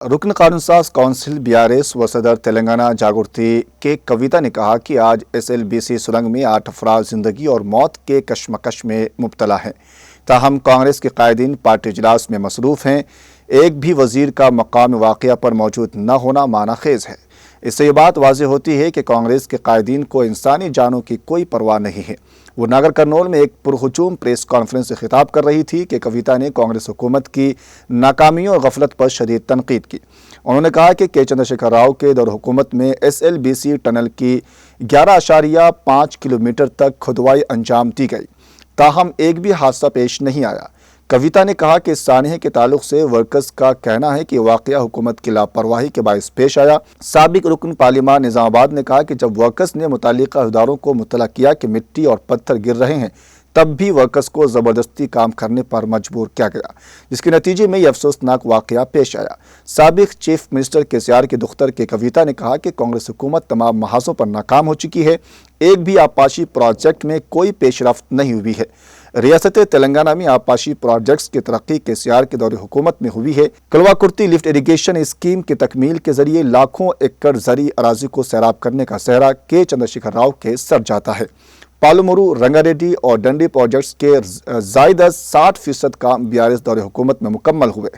रुकन कानूनसाज council BRS व सदर तेलंगाना जागृति के कविता ने कहा कि आज एसएलबीसी सुरंग में 8 अफराद जिंदगी और मौत के कशमकश में मुब्तला हैं। ताहम कांग्रेस के कायदीन पार्टी इजलास में मसरूफ़ हैं। एक भी वजीर का मकाम वाक़या पर मौजूद न होना मानाखेज है। इससे ये बात वाज़ेह होती है कि कांग्रेस के कायदीन को इंसानी जानों की कोई परवाह नहीं है। वो नागर कर्नूल में एक पुरहुजूम प्रेस कॉन्फ्रेंस से खिताब कर रही थी कि कविता ने कांग्रेस हुकूमत की नाकामियों और गफलत पर शदीद तनकीद की। उन्होंने कहा कि के चंद्रशेखर राव के दौर हुकूमत में एसएलबीसी टनल की 11.5 किलोमीटर तक खुदवाई अंजाम दी गई, ताहम एक भी हादसा पेश नहीं आया। कविता ने कहा कि सानहे के ताल्लुक से वर्कर्स का कहना है कि वाक़या हुकूमत की लापरवाही के बायस पेश आया। साबिक रुकन पार्लिमान निज़ामाबाद ने कहा कि जब वर्कर्स ने मुतालिका इदारों को मुतला किया कि मिट्टी और पत्थर गिर रहे हैं, तब भी वर्कर्स को ज़बरदस्ती काम करने पर मजबूर किया गया, जिसके नतीजे में यह अफसोसनाक वाक़या पेश आया। साबिक चीफ मिनिस्टर केसीआर के दुख्तर के कविता ने कहा कि कांग्रेस हुकूमत तमाम महाजों पर नाकाम हो चुकी है। एक भी आबपाशी प्रोजेक्ट में कोई पेशरफ्त नहीं हुई है। रियासत तेलंगाना में आबपाशी प्रोजेक्ट्स की तरक्की केसीआर के दौरे हुकूमत में हुई है। कलवाकुर्ती लिफ्ट इरीगेशन स्कीम की तकमील के जरिए लाखों एकड़ ज़री अराजी को सैराब करने का सेहरा के चंद्रशेखर राव के सर जाता है। पालुमुरू, रंगारेड्डी और डंडी प्रोजेक्ट्स के ज़ायद 60% काम बीआरएस दौरे हुकूमत में मुकम्मल हुए।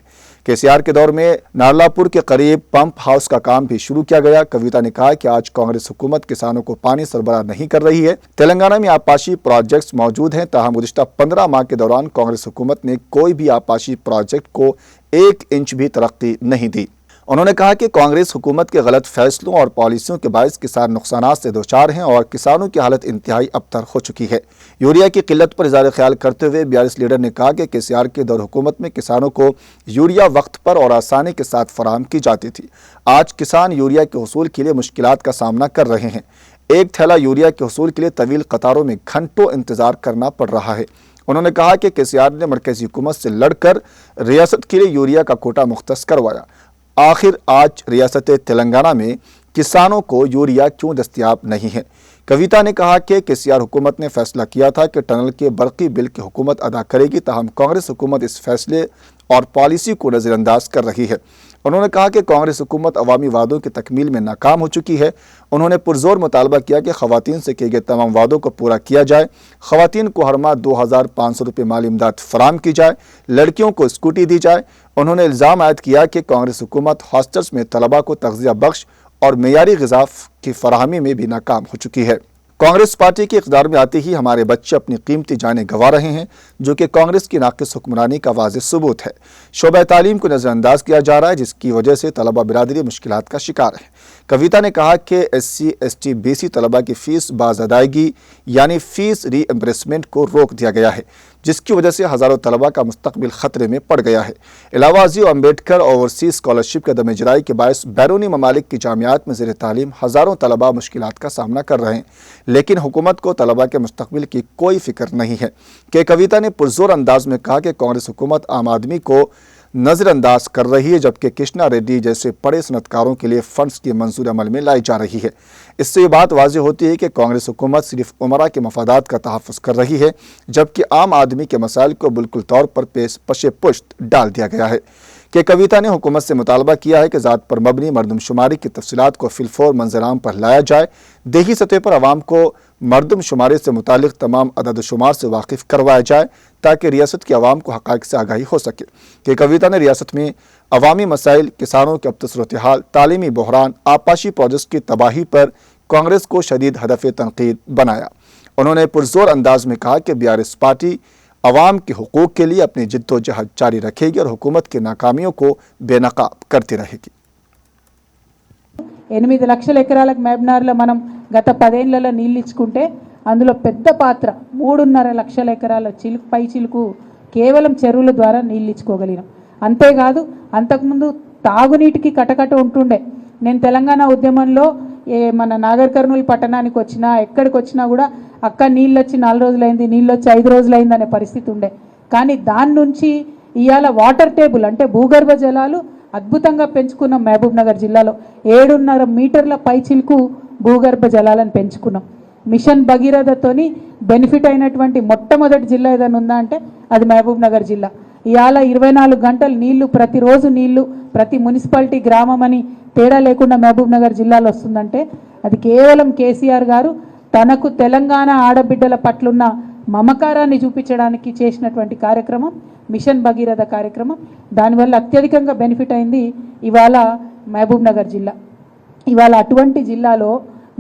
केसीआर के दौर में नारलापुर के करीब पंप हाउस का काम भी शुरू किया गया। कविता ने कहा कि आज कांग्रेस हुकूमत किसानों को पानी सरबराह नहीं कर रही है। तेलंगाना में आबपाशी प्रोजेक्ट्स मौजूद हैं, ताहम गुज़िश्ता 15 माह के दौरान कांग्रेस हुकूमत ने कोई भी आबपाशी प्रोजेक्ट को 1 इंच भी तरक्की नहीं दी। उन्होंने कहा कि कांग्रेस हुकूमत के गलत फैसलों और पॉलिसियों के बायस किसान नुकसानात से दोचार हैं और किसानों की हालत इंतहाई अबतर हो चुकी है। यूरिया की किल्लत पर इज़हार ख्याल करते हुए बीआरएस लीडर ने कहा कि केसीआर के दौर हुकूमत में किसानों को यूरिया वक्त पर और आसानी के साथ फराहम की जाती थी। आज किसान यूरिया के हसूल के लिए मुश्किलात का सामना कर रहे हैं। एक थैला यूरिया के हसूल के लिए तवील कतारों में घंटों इंतजार करना पड़ रहा है। उन्होंने कहा कि केसीआर ने मरकजी हुकूमत से लड़कर रियासत के लिए यूरिया का कोटा मुख्तस करवाया। आखिर आज रियासत तेलंगाना में किसानों को यूरिया क्यों दस्तियाब नहीं है? कविता ने कहा कि केसीआर हुकूमत ने फैसला किया था कि टनल के बरकी बिल की हुकूमत अदा करेगी, ताहम कांग्रेस हुकूमत इस फैसले और पॉलिसी को नज़रअंदाज कर रही है। उन्होंने कहा कि कांग्रेस हुकूमत अवामी वादों की तकमील में नाकाम हो चुकी है। उन्होंने पुरजोर मुतालबा किया कि खवातीन से किए गए तमाम वादों को पूरा किया जाए। खवातीन को हर माह 2500 रुपये माली इमदाद फराम की जाए। लड़कियों को स्कूटी दी जाए। उन्होंने इल्ज़ाम आयद किया कि कांग्रेस हुकूमत हॉस्टल्स में तलबा को तग़ज़िया बख्श और मेयारी ग़िज़ा की फराहमी में भी नाकाम हो चुकी है। कांग्रेस पार्टी के इक़्तिदार में आते ही हमारे बच्चे अपनी कीमती जानें गंवा रहे हैं, जो कि कांग्रेस की नाक़िस हुक्मरानी का वाज़ेह सबूत है। शोबा तालीम को नज़रअंदाज किया जा रहा है, जिसकी वजह से तलबा बिरादरी मुश्किलात का शिकार है। कविता ने कहा कि SC, ST, BC तलबा की फ़ीस बाज़ अदायगी यानी फ़ीस रीएम्बर्समेंट को रोक दिया गया है, जिसकी वजह से हज़ारों तलबा का मुस्तकबिल ख़तरे में पड़ गया है। इलावाजी और अम्बेडकर ओवरसीज़ स्कॉलरशिप के दम जराई के बायस बैरूनी ममालिक की जामियात में ज़ेर तालीम हज़ारों तलबा मुश्किलात का सामना कर रहे हैं, लेकिन हुकूमत को तलबा के मुस्तकबिल की कोई फ़िक्र नहीं है। कि कविता ने पुरजोर अंदाज में कहा कि कांग्रेस हुकूमत आम आदमी को नज़रअंदाज कर रही है, जबकि कृष्णा रेड्डी जैसे बड़े सनतकारों के लिए फंड्स की मंजूर अमल में लाई जा रही है। इससे ये बात वाज़ेह होती है कि कांग्रेस हुकूमत सिर्फ उमरा के मफादात का तहफ़्फ़ुज़ कर रही है, जबकि आम आदमी के मसाइल को बिल्कुल तौर पर पशे पुश्त डाल दिया गया है। कि कविता ने हुकूमत से मुतालबा किया है कि ज़ात पर मबनी मरदमशुमारी की तफसीलात को फिलफौर मंजराम पर लाया जाए। देही सतह पर आवाम को मरदमशुमारी से मुतालिक तमाम अदद शुमार से वाकिफ़ करवाया जाए, ताकि रियासत की आवाम को हक़ाइक़ से आगाही हो सके। कि कविता ने रियासत में अवामी मसाइल, किसानों के अबतर सूरत हाल, तालीमी बहरान, आबपाशी प्रोजेक्ट्स की तबाही पर कांग्रेस को शदीद हदफ़ तनकीद बनाया। उन्होंने पुरजोर अंदाज में कहा कि बीआरएस पार्टी अवाम के हुकूक के लिए अपनी जिद्दोजहद जारी रखेगी और हुकूमत की नाकामियों को बेनकाब करती रहेगी। 8 లక్షల ఎకరాలకు మహబూబ్నగర్లో మనం గత 10 ఏళ్లలో నీళ్ళు ఇచ్చుకుంటే అందులో పెద్ద పాత్ర 3.5 లక్షల ఎకరాల పై చిలుకు కేవలం చెరువుల ద్వారా నీళ్ళు ఇచ్చుకోగలిగినాం. అంతేకాదు అంతకుముందు తాగునీటికి కటకట ఉంటుండే. నేను తెలంగాణ ఉద్యమంలో మన నాగర్ కర్నూలు పట్టణానికి వచ్చినా ఎక్కడికి వచ్చినా కూడా అక్క నీళ్ళు వచ్చి 4 రోజులైంది, నీళ్ళు వచ్చి 5 రోజులైంది అనే పరిస్థితి ఉండే. కానీ దాని నుంచి ఇవాళ వాటర్ టేబుల్ అంటే భూగర్భ జలాలు అద్భుతంగా పెంచుకున్నాం. మహబూబ్నగర్ జిల్లాలో 7.5 మీటర్ల పై చిలుకు భూగర్భ జలాలను పెంచుకున్నాం. మిషన్ భగీరథతోని బెనిఫిట్ అయినటువంటి మొట్టమొదటి జిల్లా ఏదైనా ఉందా అంటే అది మహబూబ్నగర్ జిల్లా. ఇవాళ 24 గంటలు నీళ్లు, ప్రతిరోజు నీళ్లు, ప్రతి మున్సిపాలిటీ గ్రామం అని తేడా లేకుండా మహబూబ్ నగర్ జిల్లాలో వస్తుందంటే అది కేవలం కేసీఆర్ గారు తనకు తెలంగాణ ఆడబిడ్డల పట్లున్న మమకారాన్ని చూపించడానికి చేసినటువంటి కార్యక్రమం మిషన్ భగీరథ కార్యక్రమం. దానివల్ల అత్యధికంగా బెనిఫిట్ అయింది ఇవాళ మహబూబ్ నగర్ జిల్లా. ఇవాళ అటువంటి జిల్లాలో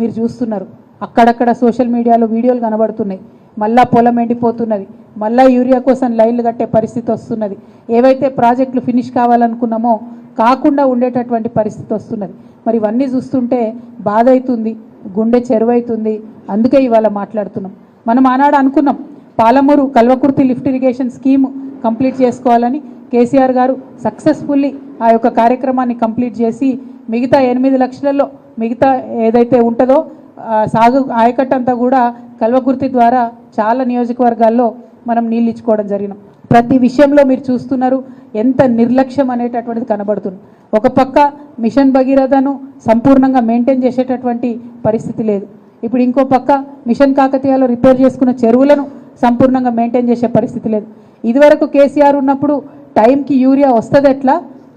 మీరు చూస్తున్నారు, అక్కడక్కడ సోషల్ మీడియాలో వీడియోలు కనబడుతున్నాయి, మళ్ళా పొలం ఎండిపోతున్నది, మళ్ళా యూరియా కోసం లైన్లు కట్టే పరిస్థితి వస్తున్నది, ఏవైతే ప్రాజెక్టులు ఫినిష్ కావాలనుకున్నామో కాకుండా ఉండేటటువంటి పరిస్థితి వస్తున్నది. మరి ఇవన్నీ చూస్తుంటే బాధ అవుతుంది, గుండె చెరువైతుంది. అందుకే ఇవాళ మాట్లాడుతున్నాం. మనం ఆనాడు అనుకున్నాం Palamuru Kalwakurthy lift irrigation scheme complete చేసుకోవాలని. కేసీఆర్ గారు సక్సెస్ఫుల్లీ ఆ యొక్క కార్యక్రమాన్ని కంప్లీట్ చేసి మిగతా 8 లక్షలలో మిగతా ఏదైతే ఉంటుందో సాగు ఆయకట్టు అంతా కూడా కల్వకుర్తి ద్వారా చాలా నియోజకవర్గాల్లో మనం నీళ్ళు ఇచ్చుకోవడం జరిగినాం. ప్రతి విషయంలో మీరు చూస్తున్నారు ఎంత నిర్లక్ష్యం అనేటటువంటిది కనబడుతుంది. ఒక పక్క మిషన్ భగీరథను సంపూర్ణంగా మెయింటైన్ చేసేటటువంటి పరిస్థితి లేదు. ఇప్పుడు ఇంకో పక్క మిషన్ కాకతీయలో రిపేర్ చేసుకున్న చెరువులను సంపూర్ణంగా మెయింటైన్ చేసే పరిస్థితి లేదు. ఇదివరకు కేసీఆర్ ఉన్నప్పుడు టైంకి యూరియా వస్తుంది ఎట్లా,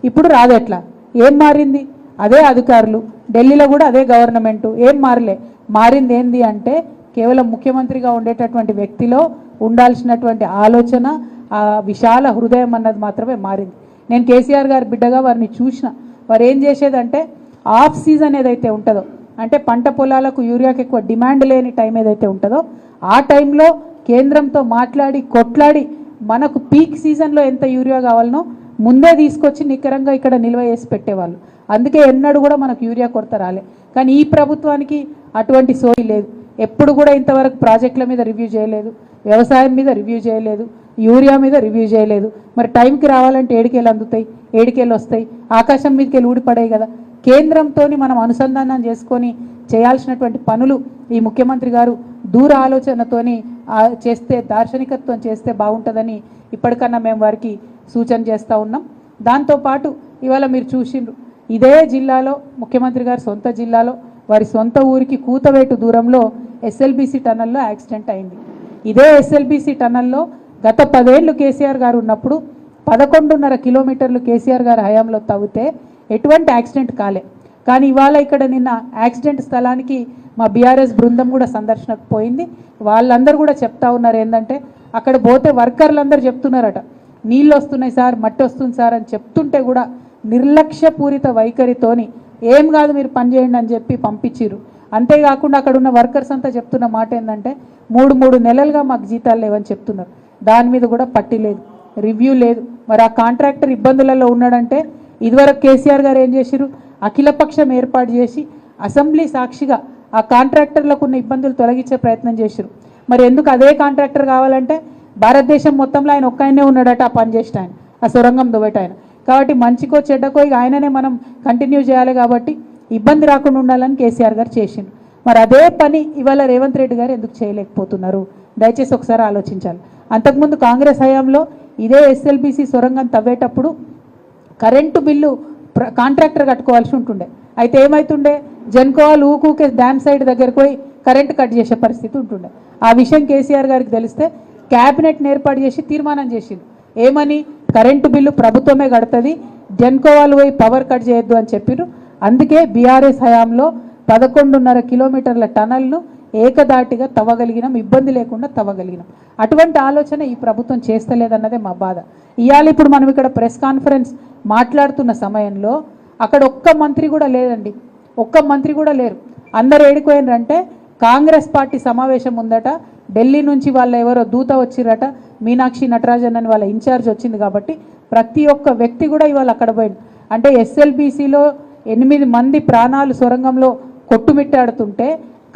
ఇప్పుడు రాదెట్లా? ఏం మారింది? అదే అధికారులు, ఢిల్లీలో కూడా అదే గవర్నమెంటు, ఏం మారలే. మారింది ఏంది అంటే కేవలం ముఖ్యమంత్రిగా ఉండేటటువంటి వ్యక్తిలో ఉండాల్సినటువంటి ఆలోచన, ఆ విశాల హృదయం అన్నది మాత్రమే మారింది. నేను కేసీఆర్ గారి బిడ్డగా వారిని చూసిన. వారు ఏం చేసేదంటే ఆఫ్ సీజన్ ఏదైతే ఉంటుందో, అంటే పంట పొలాలకు యూరియాకి ఎక్కువ డిమాండ్ లేని టైం ఏదైతే ఉంటుందో ఆ టైంలో కేంద్రంతో మాట్లాడి కొట్లాడి మనకు పీక్ సీజన్లో ఎంత యూరియా కావాలనో ముందే తీసుకొచ్చి నికరంగా ఇక్కడ నిల్వ చేసి పెట్టేవాళ్ళు. అందుకే ఎన్నడూ కూడా మనకు యూరియా కొరత రాలే. కానీ ఈ ప్రభుత్వానికి అటువంటి సోయి లేదు. ఎప్పుడు కూడా ఇంతవరకు ప్రాజెక్టుల మీద రివ్యూ చేయలేదు, వ్యవసాయం మీద రివ్యూ చేయలేదు, యూరియా మీద రివ్యూ చేయలేదు. మరి టైంకి రావాలంటే ఏడికేళ్ళు అందుతాయి, ఏడికేళ్ళు వస్తాయి, ఆకాశం మీదకి వెళ్ళి ఊడిపడాయి కదా. కేంద్రంతో మనం అనుసంధానం చేసుకొని చేయాల్సినటువంటి పనులు ఈ ముఖ్యమంత్రి గారు దూర ఆలోచనతోని చేస్తే, దార్శనికత్వం చేస్తే బాగుంటుందని ఇప్పటికన్నా మేము వారికి సూచన చేస్తూ ఉన్నాం. దాంతోపాటు ఇవాళ మీరు చూసిండ్రు, ఇదే జిల్లాలో ముఖ్యమంత్రి గారు సొంత జిల్లాలో వారి సొంత ఊరికి కూతవేటు దూరంలో ఎస్ఎల్బీసీ టన్నల్లో యాక్సిడెంట్ అయింది. ఇదే ఎస్ఎల్బీసీ టన్నల్లో గత 10 ఏళ్ళు కేసీఆర్ గారు ఉన్నప్పుడు 11.5 కిలోమీటర్లు కేసీఆర్ గారి హయాంలో తవ్వితే ఎటువంటి యాక్సిడెంట్ కాలే. కానీ ఇవాళ ఇక్కడ నిన్న యాక్సిడెంట్ స్థలానికి మా బీఆర్ఎస్ బృందం కూడా సందర్శనకు పోయింది. వాళ్ళందరూ కూడా చెప్తా ఉన్నారు ఏంటంటే అక్కడ పోతే వర్కర్లందరూ చెప్తున్నారట, నీళ్ళు వస్తున్నాయి సార్, మట్టి వస్తుంది సార్ అని చెప్తుంటే కూడా నిర్లక్ష్యపూరిత వైఖరితోని ఏం కాదు మీరు పని చేయండి అని చెప్పి పంపించిర్రు. అంతేకాకుండా అక్కడ ఉన్న వర్కర్స్ అంతా చెప్తున్న మాట ఏంటంటే 3 నెలలుగా మాకు జీతాలు లేవని చెప్తున్నారు. దాని మీద కూడా పట్టి లేదు, రివ్యూ లేదు. మరి ఆ కాంట్రాక్టర్ ఇబ్బందులలో ఉన్నాడంటే ఇదివరకు కేసీఆర్ గారు ఏం చేసిరు, అఖిలపక్షం ఏర్పాటు చేసి అసెంబ్లీ సాక్షిగా ఆ కాంట్రాక్టర్లకు ఉన్న ఇబ్బందులు తొలగించే ప్రయత్నం చేసిరు. మరి ఎందుకు అదే కాంట్రాక్టర్ కావాలంటే భారతదేశం మొత్తంలో ఆయన ఒక్కయనే ఉన్నాడట ఆ పని చేసిన ఆయన, ఆ సొరంగం దువ్వట ఆయన. కాబట్టి మంచికో చెడ్డకో ఇక ఆయననే మనం కంటిన్యూ చేయాలి. కాబట్టి ఇబ్బంది రాకుండా ఉండాలని కేసీఆర్ గారు చేసిండ్రు. మరి అదే పని ఇవాళ రేవంత్ రెడ్డి గారు ఎందుకు చేయలేకపోతున్నారు? దయచేసి ఒకసారి ఆలోచించాలి. అంతకుముందు కాంగ్రెస్ హయాంలో ఇదే ఎస్ఎల్బీసీ సొరంగం తవ్వేటప్పుడు కరెంటు బిల్లు కాంట్రాక్టర్ కట్టుకోవాల్సి ఉంటుండే. అయితే ఏమవుతుండే, జన్కోవాలు ఊకూకే డ్యామ్ సైడ్ దగ్గరకు పోయి కరెంటు కట్ చేసే పరిస్థితి ఉంటుండే. ఆ విషయం కేసీఆర్ గారికి తెలిస్తే క్యాబినెట్ని ఏర్పాటు చేసి తీర్మానం చేసింది. ఏమని? కరెంటు బిల్లు ప్రభుత్వమే కడుతుంది, జన్కోవాలు పోయి పవర్ కట్ చేయొద్దు అని చెప్పారు. అందుకే బీఆర్ఎస్ హయాంలో 11.5 కిలోమీటర్ల టనల్ను ఏకదాటిగా తవ్వగలిగినాం, ఇబ్బంది లేకుండా తవ్వగలిగినాం. అటువంటి ఆలోచన ఈ ప్రభుత్వం చేస్తలేదన్నదే మా బాధ. ఇవాళ ఇప్పుడు మనం ఇక్కడ ప్రెస్ కాన్ఫరెన్స్ మాట్లాడుతున్న సమయంలో అక్కడ ఒక్క మంత్రి కూడా లేదండి, ఒక్క మంత్రి కూడా లేరు. అందరు ఏడిపోయినారంటే కాంగ్రెస్ పార్టీ సమావేశం ఉందట, ఢిల్లీ నుంచి వాళ్ళ ఎవరో దూత వచ్చిరట, మీనాక్షి నటరాజన్ అని వాళ్ళ ఇన్ఛార్జ్ వచ్చింది. కాబట్టి ప్రతి ఒక్క వ్యక్తి కూడా ఇవాళ అక్కడ పోయింది. అంటే ఎస్ఎల్బీసీలో 8 మంది ప్రాణాలు సొరంగంలో కొట్టుమిట్టాడుతుంటే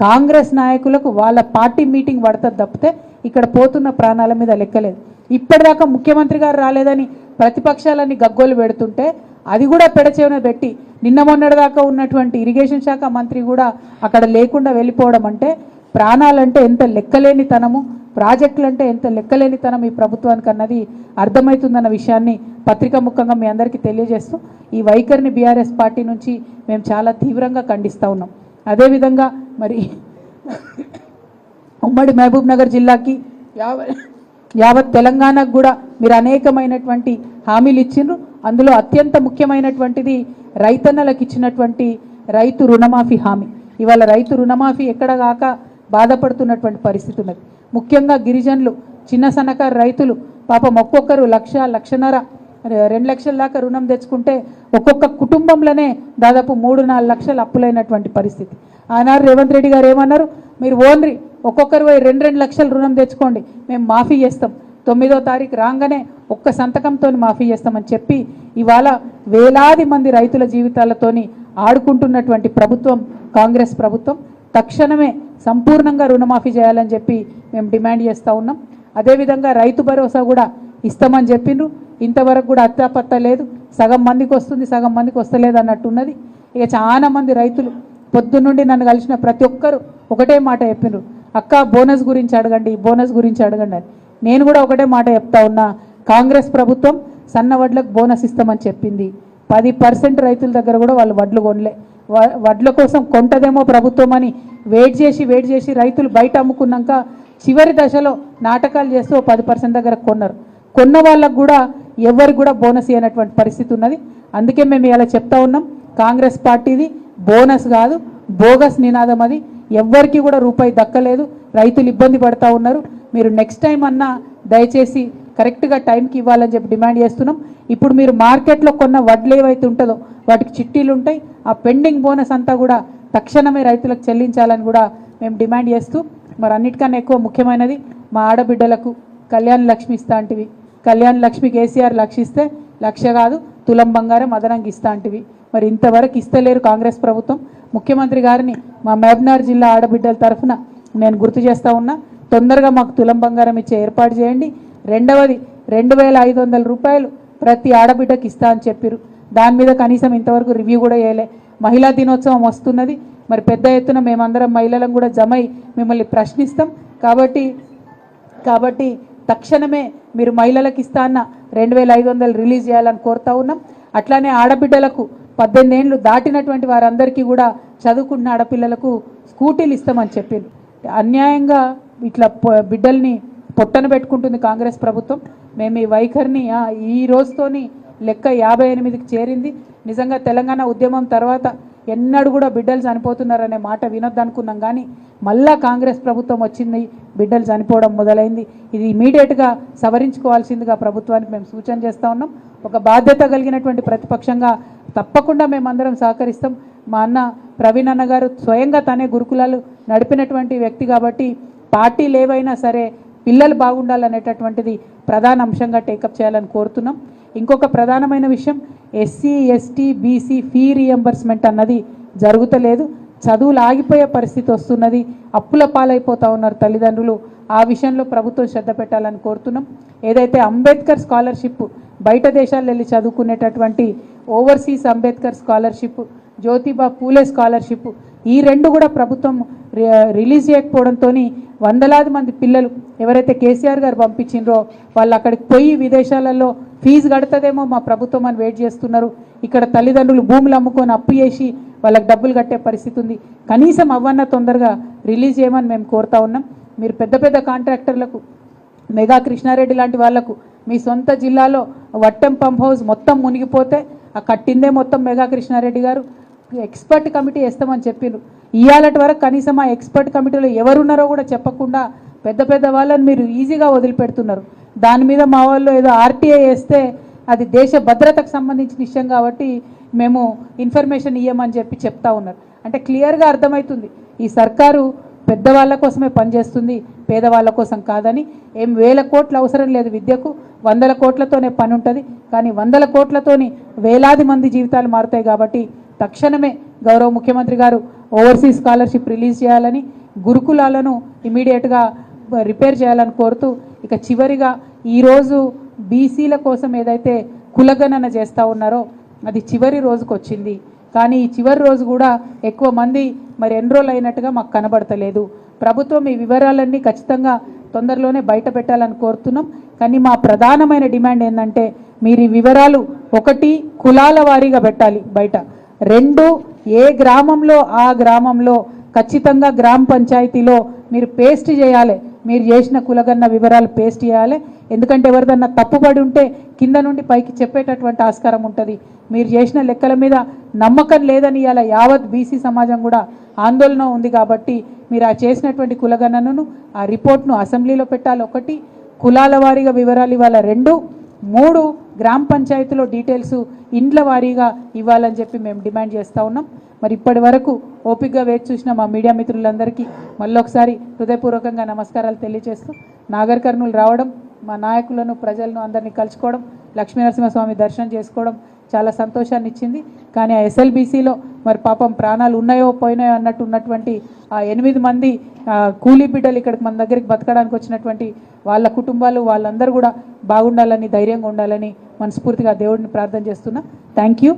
కాంగ్రెస్ నాయకులకు వాళ్ళ పార్టీ మీటింగ్ పడుతుంది తప్పితే ఇక్కడ పోతున్న ప్రాణాల మీద లెక్కలేదు. ఇప్పటిదాకా ముఖ్యమంత్రి గారు రాలేదని ప్రతిపక్షాలన్నీ గగ్గోలు పెడుతుంటే అది కూడా పెడచెవిన పెట్టి నిన్న మొన్నటిదాకా ఉన్నటువంటి ఇరిగేషన్ శాఖ మంత్రి కూడా అక్కడ లేకుండా వెళ్ళిపోవడం అంటే ప్రాణాలంటే ఎంత లెక్కలేనితనము, ప్రాజెక్టులంటే ఎంత లెక్కలేనితనం ఈ ప్రభుత్వానికి అన్నది అర్థమవుతుందన్న విషయాన్ని పత్రికా ముఖంగా మీ అందరికీ తెలియజేస్తూ ఈ వైఖరిని బీఆర్ఎస్ పార్టీ నుంచి మేము చాలా తీవ్రంగా ఖండిస్తూ ఉన్నాం. అదేవిధంగా మరి ఉమ్మడి మహబూబ్ నగర్ జిల్లాకి యావత్ తెలంగాణకు కూడా మీరు అనేకమైనటువంటి హామీలు ఇచ్చిండ్రు. అందులో అత్యంత ముఖ్యమైనటువంటిది రైతన్నలకు ఇచ్చినటువంటి రైతు రుణమాఫీ హామీ. ఇవాళ రైతు రుణమాఫీ ఎక్కడ కాక బాధపడుతున్నటువంటి పరిస్థితి ఉన్నది. ముఖ్యంగా గిరిజనులు, చిన్న సన్నకారు రైతులు పాపం ఒక్కొక్కరు 1,00,000, 1,50,000, 2 లక్షల దాకా రుణం తెచ్చుకుంటే ఒక్కొక్క కుటుంబంలోనే దాదాపు 3-4 లక్షలు అప్పులైనటువంటి పరిస్థితి. ఆనాడు రేవంత్ రెడ్డి గారు ఏమన్నారు, మీరు ఓన్లీ ఒక్కొక్కరు 2-2 లక్షలు రుణం తెచ్చుకోండి, మేము మాఫీ చేస్తాం, 9వ తారీఖు రాగానే ఒక్క సంతకంతో మాఫీ చేస్తామని చెప్పి ఇవాళ వేలాది మంది రైతుల జీవితాలతోని ఆడుకుంటున్నటువంటి ప్రభుత్వం కాంగ్రెస్ ప్రభుత్వం. తక్షణమే సంపూర్ణంగా రుణమాఫీ చేయాలని చెప్పి మేము డిమాండ్ చేస్తూ ఉన్నాం. అదేవిధంగా రైతు భరోసా కూడా ఇస్తామని చెప్పిండ్రు. ఇంతవరకు కూడా అత్తాపత్తా లేదు. సగం మందికి వస్తుంది, సగం మందికి వస్తలేదు అన్నట్టున్నది. ఇక చాలా మంది రైతులు పొద్దున్నుండి నన్ను కలిసిన ప్రతి ఒక్కరు ఒకటే మాట చెప్పిండ్రు, అక్క బోనస్ గురించి అడగండి, బోనస్ గురించి అడగండి అని. నేను కూడా ఒకటే మాట చెప్తా ఉన్నా, కాంగ్రెస్ ప్రభుత్వం సన్న వడ్లకు బోనస్ ఇస్తామని చెప్పింది. 10% రైతుల దగ్గర కూడా వాళ్ళు వడ్లు కొనలే. వడ్ల కోసం కొంటదేమో ప్రభుత్వం అని వెయిట్ చేసి రైతులు బయట అమ్ముకున్నాక చివరి దశలో నాటకాలు చేస్తూ 10% దగ్గర కొన్నారు. కొన్న వాళ్ళకు కూడా ఎవరికి కూడా బోనస్ ఇవ్వనటువంటి పరిస్థితి ఉన్నది. అందుకే మేము ఇలా చెప్తా ఉన్నాం, కాంగ్రెస్ పార్టీది బోనస్ కాదు, బోగస్ నినాదం అది. ఎవ్వరికి కూడా రూపాయి దక్కలేదు, రైతులు ఇబ్బంది పడతా ఉన్నారు. మీరు నెక్స్ట్ టైం అన్నా దయచేసి కరెక్ట్గా టైంకి ఇవ్వాలని చెప్పి డిమాండ్ చేస్తున్నాం. ఇప్పుడు మీరు మార్కెట్లో కొన్న వడ్లు ఏవైతే ఉంటుందో వాటికి చిట్టీలు ఉంటాయి. ఆ పెండింగ్ బోనస్ అంతా కూడా తక్షణమే రైతులకు చెల్లించాలని కూడా మేము డిమాండ్ చేస్తూ, మరి అన్నిటికన్నా ఎక్కువ ముఖ్యమైనది మా ఆడబిడ్డలకు కళ్యాణ లక్ష్మి ఇస్తా అంటివి. కళ్యాణ లక్ష్మి కేసీఆర్ 1,00,000 ఇస్తే 1,00,000 కాదు తులం బంగారం అదనంగా ఇస్తా అంటివి. మరి ఇంతవరకు ఇస్తలేరు కాంగ్రెస్ ప్రభుత్వం. ముఖ్యమంత్రి గారిని మా మహబూబ్నగర్ జిల్లా ఆడబిడ్డల తరఫున నేను గుర్తు చేస్తూ ఉన్నా, తొందరగా మాకు తులం బంగారం ఇచ్చే ఏర్పాటు చేయండి. రెండవది 2,500 రూపాయలు ప్రతి ఆడబిడ్డకి ఇస్తా అని చెప్పారు. దాని మీద కనీసం ఇంతవరకు రివ్యూ కూడా చేయలే. మహిళా దినోత్సవం వస్తున్నది, మరి పెద్ద ఎత్తున మేమందరం మహిళలను కూడా జమై మిమ్మల్ని ప్రశ్నిస్తాం. కాబట్టి తక్షణమే మీరు మహిళలకు ఇస్తా అన్న 2,500 రిలీజ్ చేయాలని కోరుతా ఉన్నాం. అట్లానే ఆడబిడ్డలకు 18 ఏళ్ళు దాటినటువంటి వారందరికీ కూడా చదువుకున్న ఆడపిల్లలకు స్కూటీలు ఇస్తామని చెప్పింది. అన్యాయంగా ఇట్లా బిడ్డల్ని పొట్టన పెట్టుకుంటుంది కాంగ్రెస్ ప్రభుత్వం. మేము ఈ వైఖరిని ఈ రోజుతోని లెక్క 58కి చేరింది. నిజంగా తెలంగాణ ఉద్యమం తర్వాత ఎన్నడూ కూడా బిడ్డలు చనిపోతున్నారనే మాట వినొద్దనుకున్నాం, కానీ మళ్ళా కాంగ్రెస్ ప్రభుత్వం వచ్చింది, బిడ్డలు చనిపోవడం మొదలైంది. ఇది ఇమీడియట్గా సవరించుకోవాల్సిందిగా ప్రభుత్వానికి మేము సూచన చేస్తూ ఉన్నాం. ఒక బాధ్యత కలిగినటువంటి ప్రతిపక్షంగా తప్పకుండా మేమందరం సహకరిస్తాం. మా అన్న ప్రవీణ్ అన్న గారు స్వయంగా తనే గురుకులాలు నడిపినటువంటి వ్యక్తి కాబట్టి పార్టీలు ఏవైనా సరే పిల్లలు బాగుండాలనేటటువంటిది ప్రధాన అంశంగా టేకప్ చేయాలని కోరుతున్నాం. ఇంకొక ప్రధానమైన విషయం, SC ST BC fee reimbursement అన్నది జరుగుతలేదు. చదువులు ఆగిపోయే పరిస్థితి వస్తున్నది, అప్పుల పాలైపోతూ ఉన్నారు తల్లిదండ్రులు. ఆ విషయంలో ప్రభుత్వం శ్రద్ధ పెట్టాలని కోరుతున్నాం. ఏదైతే అంబేద్కర్ స్కాలర్షిప్ బయట దేశాల్లో వెళ్ళి చదువుకునేటటువంటి overseas Ambedkar scholarship, Jyotiba Phule scholarship, ఈ రెండు కూడా ప్రభుత్వం రిలీజ్ చేయకపోవడంతో వందలాది మంది పిల్లలు ఎవరైతే కేసీఆర్ గారు పంపించిండ్రో వాళ్ళు అక్కడికి పోయి విదేశాలలో ఫీజు కడుతుందేమో మా ప్రభుత్వం అని వెయిట్ చేస్తున్నారు. ఇక్కడ తల్లిదండ్రులు భూములు అమ్ముకొని అప్పు చేసి వాళ్ళకి డబ్బులు కట్టే పరిస్థితి ఉంది. కనీసం అవన్న తొందరగా రిలీజ్ చేయమని మేము కోరుతా ఉన్నాం. మీరు పెద్ద పెద్ద కాంట్రాక్టర్లకు, మెగా కృష్ణారెడ్డి లాంటి వాళ్లకు మీ సొంత జిల్లాలో వట్టెం పంప్ హౌస్ మొత్తం మునిగిపోతే ఆ కట్టిందే మొత్తం మెగా కృష్ణారెడ్డి గారు. ఎక్స్పర్ట్ కమిటీ వేస్తామని చెప్పిండ్రు. ఇవాళటి వరకు కనీసం ఆ ఎక్స్పర్ట్ కమిటీలో ఎవరున్నారో కూడా చెప్పకుండా పెద్ద పెద్ద వాళ్ళని మీరు ఈజీగా వదిలిపెడుతున్నారు. దాని మీద మా వాళ్ళు ఏదో ఆర్టీఐ వేస్తే అది దేశ భద్రతకు సంబంధించిన విషయం కాబట్టి మేము ఇన్ఫర్మేషన్ ఇవ్వమని చెప్పి చెప్తా ఉన్నారు. అంటే క్లియర్గా అర్థమవుతుంది ఈ సర్కారు పెద్దవాళ్ళ కోసమే పనిచేస్తుంది, పేదవాళ్ళ కోసం కాదని. ఏం 1,000 కోట్లు అవసరం లేదు విద్యకు, 100 కోట్లతోనే పని ఉంటుంది. కానీ 100 కోట్లతోని వేలాది మంది జీవితాలు మారుతాయి. కాబట్టి తక్షణమే గౌరవ ముఖ్యమంత్రి గారు ఓవర్సీస్ స్కాలర్షిప్ రిలీజ్ చేయాలని, గురుకులాలను ఇమీడియట్గా రిపేర్ చేయాలని కోరుతూ, ఇక చివరిగా ఈరోజు బీసీల కోసం ఏదైతే కులగణన చేస్తూ ఉన్నారో అది చివరి రోజుకు వచ్చింది. కానీ ఈ చివరి రోజు కూడా ఎక్కువ మంది మరి ఎన్రోల్ అయినట్టుగా మాకు కనబడతలేదు. ప్రభుత్వం ఈ వివరాలన్నీ ఖచ్చితంగా తొందరలోనే బయట పెట్టాలని కోరుతున్నాం. కానీ మా ప్రధానమైన డిమాండ్ ఏంటంటే మీరు ఈ వివరాలు 1 కులాల వారీగా పెట్టాలి బయట, 2 ఏ గ్రామంలో ఆ గ్రామంలో ఖచ్చితంగా గ్రామ పంచాయతీలో మీరు పేస్ట్ చేయాలి, మీరు చేసిన కులగన్న వివరాలు పేస్ట్ చేయాలి. ఎందుకంటే ఎవరిదన్నా తప్పుపడి ఉంటే కింద నుండి పైకి చెప్పేటటువంటి ఆస్కారం ఉంటుంది. మీరు చేసిన లెక్కల మీద నమ్మకం లేదని ఇలా యావత్ బీసీ సమాజం కూడా ఆందోళన ఉంది. కాబట్టి మీరు ఆ చేసినటువంటి కులగణనను ఆ రిపోర్ట్ను అసెంబ్లీలో పెట్టాలి. 1 కులాల వారీగా వివరాలు ఇవ్వాలి, 2 3 గ్రామ పంచాయతీలో డీటెయిల్స్ ఇండ్ల వారీగా ఇవ్వాలని చెప్పి మేము డిమాండ్ చేస్తూ ఉన్నాం. మరి ఇప్పటి వరకు ఓపికగా వేచి చూసిన మా మీడియా మిత్రులందరికీ మళ్ళొకసారి హృదయపూర్వకంగా నమస్కారాలు తెలియజేస్తూ, నాగర్ కర్నూలు రావడం, మా నాయకులను ప్రజలను అందరినీ కలుసుకోవడం, లక్ష్మీనరసింహస్వామి దర్శనం చేసుకోవడం చాలా సంతోషాన్ని ఇచ్చింది. కానీ ఆ ఎస్ఎల్బీసీలో మరి పాపం ప్రాణాలు ఉన్నాయో పోయినాయో అన్నట్టు ఉన్నటువంటి ఆ 8 మంది కూలీ బిడ్డలు ఇక్కడికి మన దగ్గరికి బతకడానికి వచ్చినటువంటి వాళ్ళ కుటుంబాలు వాళ్ళందరూ కూడా బాగుండాలని, ధైర్యంగా ఉండాలని మనస్ఫూర్తిగా దేవుడిని ప్రార్థన చేస్తున్నా. Thank you.